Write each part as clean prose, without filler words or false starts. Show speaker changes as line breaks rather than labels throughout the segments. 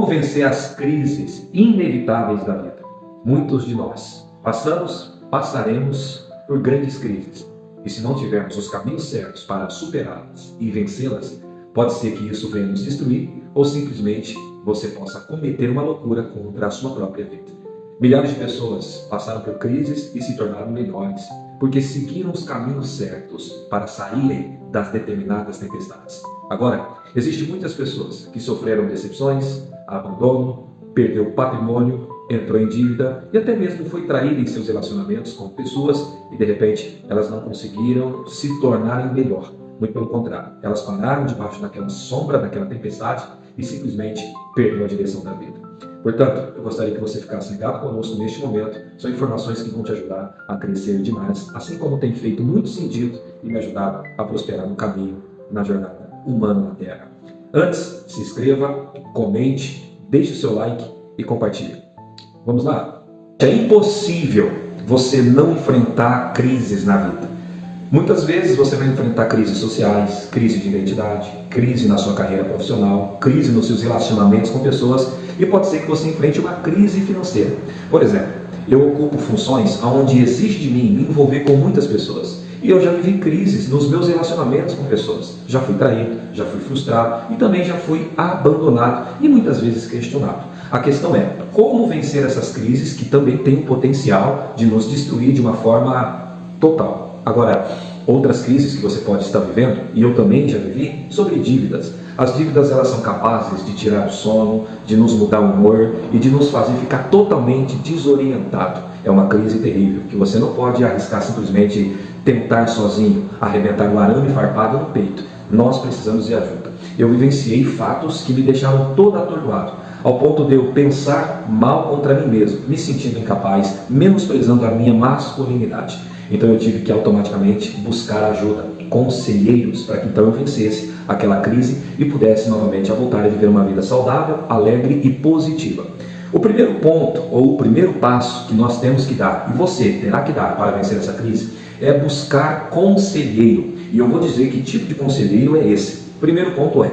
vencer as crises inevitáveis da vida? Muitos de nós passaremos por grandes crises. E se não tivermos os caminhos certos para superá-las e vencê-las, pode ser que isso venha nos destruir ou simplesmente você possa cometer uma loucura contra a sua própria vida. Milhares de pessoas passaram por crises e se tornaram melhores porque seguiram os caminhos certos para saírem das determinadas tempestades. Agora, existem muitas pessoas que sofreram decepções, abandono, perdeu patrimônio, entrou em dívida e até mesmo foi traída em seus relacionamentos com pessoas e de repente elas não conseguiram se tornarem melhor. Muito pelo contrário, elas pararam debaixo daquela sombra, daquela tempestade e simplesmente perderam a direção da vida. Portanto, eu gostaria que você ficasse ligado conosco neste momento. São informações que vão te ajudar a crescer demais, assim como tem feito muito sentido e me ajudado a prosperar no caminho, na jornada humana na Terra. Antes, se inscreva, comente, deixe o seu like e compartilhe. Vamos lá? É impossível você não enfrentar crises na vida. Muitas vezes você vai enfrentar crises sociais, crise de identidade, crise na sua carreira profissional, crise nos seus relacionamentos com pessoas e pode ser que você enfrente uma crise financeira. Por exemplo, eu ocupo funções onde exige de mim me envolver com muitas pessoas e eu já vivi crises nos meus relacionamentos com pessoas. Já fui traído, já fui frustrado e também já fui abandonado e muitas vezes questionado. A questão é como vencer essas crises que também têm o potencial de nos destruir de uma forma total. Agora, outras crises que você pode estar vivendo, e eu também já vivi, sobre dívidas. As dívidas elas são capazes de tirar o sono, de nos mudar o humor e de nos fazer ficar totalmente desorientado. É uma crise terrível, que você não pode arriscar simplesmente tentar sozinho, arrebentar o arame farpado no peito. Nós precisamos de ajuda. Eu vivenciei fatos que me deixaram todo atordoado, ao ponto de eu pensar mal contra mim mesmo, me sentindo incapaz, menosprezando a minha masculinidade. Então eu tive que automaticamente buscar ajuda, conselheiros, para que então eu vencesse aquela crise e pudesse novamente voltar a viver uma vida saudável, alegre e positiva. O primeiro ponto, ou o primeiro passo que nós temos que dar, e você terá que dar para vencer essa crise, é buscar conselheiro. E eu vou dizer que tipo de conselheiro é esse. O primeiro ponto é,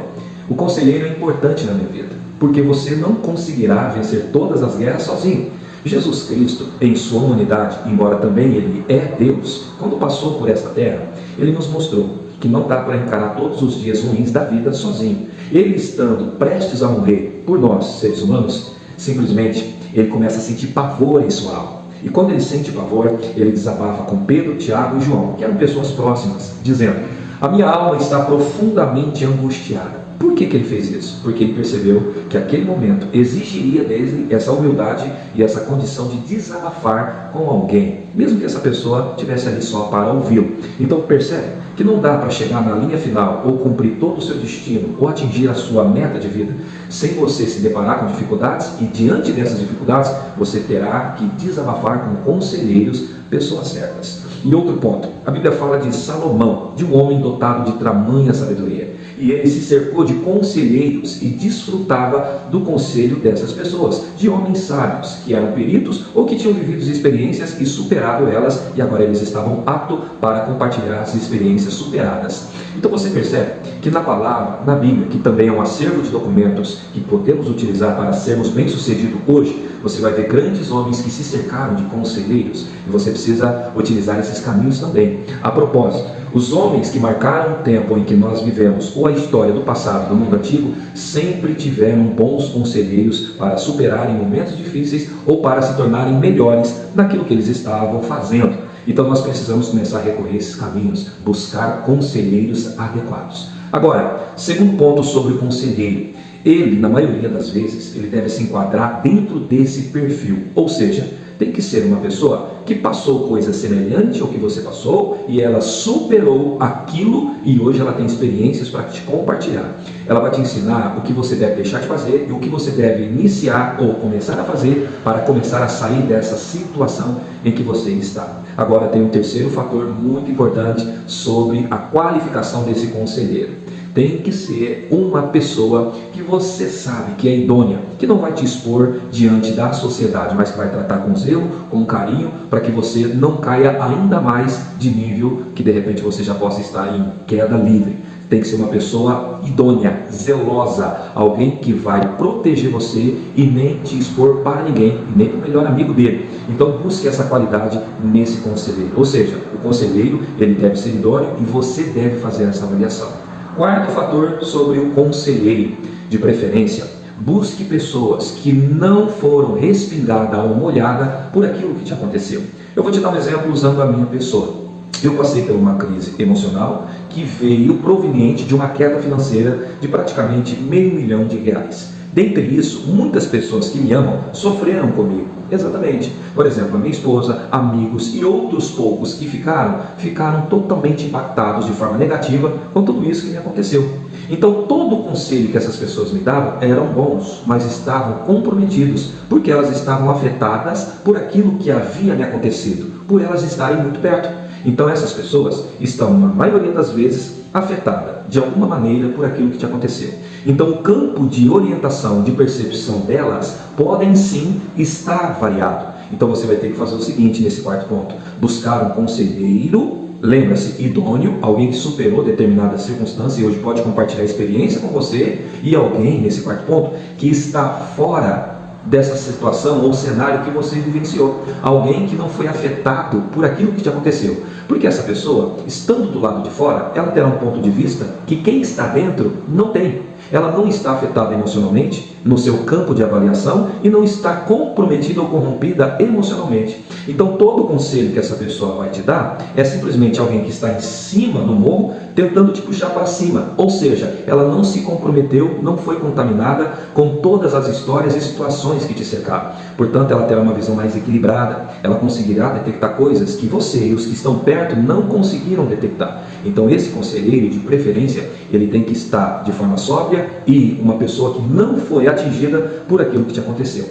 o conselheiro é importante na minha vida, porque você não conseguirá vencer todas as guerras sozinho. Jesus Cristo, em sua humanidade, embora também Ele é Deus, quando passou por esta terra, Ele nos mostrou que não dá para encarar todos os dias ruins da vida sozinho. Ele estando prestes a morrer por nós, seres humanos, simplesmente Ele começa a sentir pavor em sua alma. E quando Ele sente pavor, Ele desabafa com Pedro, Tiago e João, que eram pessoas próximas, dizendo: a minha alma está profundamente angustiada. Por que Ele fez isso? Porque Ele percebeu que aquele momento exigiria dele essa humildade e essa condição de desabafar com alguém, mesmo que essa pessoa estivesse ali só para ouvi-lo. Então percebe que não dá para chegar na linha final ou cumprir todo o seu destino ou atingir a sua meta de vida sem você se deparar com dificuldades, e diante dessas dificuldades você terá que desabafar com conselheiros, pessoas certas. E outro ponto, a Bíblia fala de Salomão, de um homem dotado de tamanha sabedoria. E ele se cercou de conselheiros e desfrutava do conselho dessas pessoas, de homens sábios, que eram peritos ou que tinham vivido experiências e superado elas, e agora eles estavam aptos para compartilhar as experiências superadas. Então você percebe que na palavra, na Bíblia, que também é um acervo de documentos que podemos utilizar para sermos bem-sucedidos hoje, você vai ver grandes homens que se cercaram de conselheiros, e você precisa utilizar esses caminhos também. A propósito, os homens que marcaram o tempo em que nós vivemos, ou a história do passado, do mundo antigo, sempre tiveram bons conselheiros para superarem momentos difíceis ou para se tornarem melhores naquilo que eles estavam fazendo. Então nós precisamos começar a recorrer a esses caminhos, buscar conselheiros adequados. Agora, segundo ponto sobre o conselheiro. Ele, na maioria das vezes, ele deve se enquadrar dentro desse perfil, ou seja, tem que ser uma pessoa que passou coisa semelhante ao que você passou e ela superou aquilo e hoje ela tem experiências para te compartilhar. Ela vai te ensinar o que você deve deixar de fazer e o que você deve iniciar ou começar a fazer para começar a sair dessa situação em que você está. Agora tem um terceiro fator muito importante sobre a qualificação desse conselheiro. Tem que ser uma pessoa que você sabe que é idônea, que não vai te expor diante da sociedade, mas que vai tratar com zelo, com carinho, para que você não caia ainda mais de nível, que de repente você já possa estar em queda livre. tem que ser uma pessoa idônea, zelosa, alguém que vai proteger você e nem te expor para ninguém, e nem para o melhor amigo dele. Então busque essa qualidade nesse conselheiro. Ou seja, o conselheiro ele deve ser idôneo e você deve fazer essa avaliação. Quarto fator sobre o conselheiro, de preferência, busque pessoas que não foram respingada ou molhada por aquilo que te aconteceu. Eu vou te dar um exemplo usando a minha pessoa. Eu passei por uma crise emocional que veio proveniente de uma queda financeira de praticamente R$500 mil. Dentre isso, muitas pessoas que me amam sofreram comigo. Exatamente. Por exemplo, a minha esposa, amigos e outros poucos que ficaram totalmente impactados de forma negativa com tudo isso que me aconteceu. Então, todo o conselho que essas pessoas me davam eram bons, mas estavam comprometidos, porque elas estavam afetadas por aquilo que havia me acontecido, por elas estarem muito perto. Então, essas pessoas estão, na maioria das vezes, afetadas de alguma maneira por aquilo que te aconteceu. Então, o campo de orientação, de percepção delas, podem sim estar variado. Então, você vai ter que fazer o seguinte nesse quarto ponto: buscar um conselheiro, lembra-se, idôneo, alguém que superou determinada circunstância e hoje pode compartilhar a experiência com você, e alguém, nesse quarto ponto, que está fora dessa situação ou cenário que você vivenciou. Alguém que não foi afetado por aquilo que te aconteceu. Porque essa pessoa, estando do lado de fora, ela terá um ponto de vista que quem está dentro não tem. Ela não está afetada emocionalmente no seu campo de avaliação e não está comprometida ou corrompida emocionalmente. Então todo o conselho que essa pessoa vai te dar é simplesmente alguém que está em cima do morro tentando te puxar para cima. Ou seja, ela não se comprometeu, não foi contaminada com todas as histórias e situações que te cercaram. Portanto, ela terá uma visão mais equilibrada, ela conseguirá detectar coisas que você e os que estão perto não conseguiram detectar. Então esse conselheiro, de preferência, ele tem que estar de forma sóbria e uma pessoa que não foi atingida por aquilo que te aconteceu.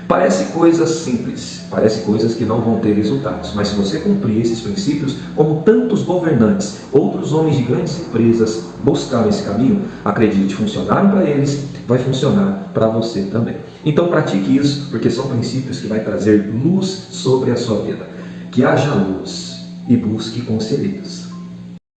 Parece coisas simples, parece coisas que não vão ter resultados, mas se você cumprir esses princípios, como tantos governantes, outros homens de grandes empresas buscaram esse caminho, acredite, funcionaram para eles, vai funcionar para você também. Então pratique isso, porque são princípios que vai trazer luz sobre a sua vida. Que haja luz e busque conselheiros.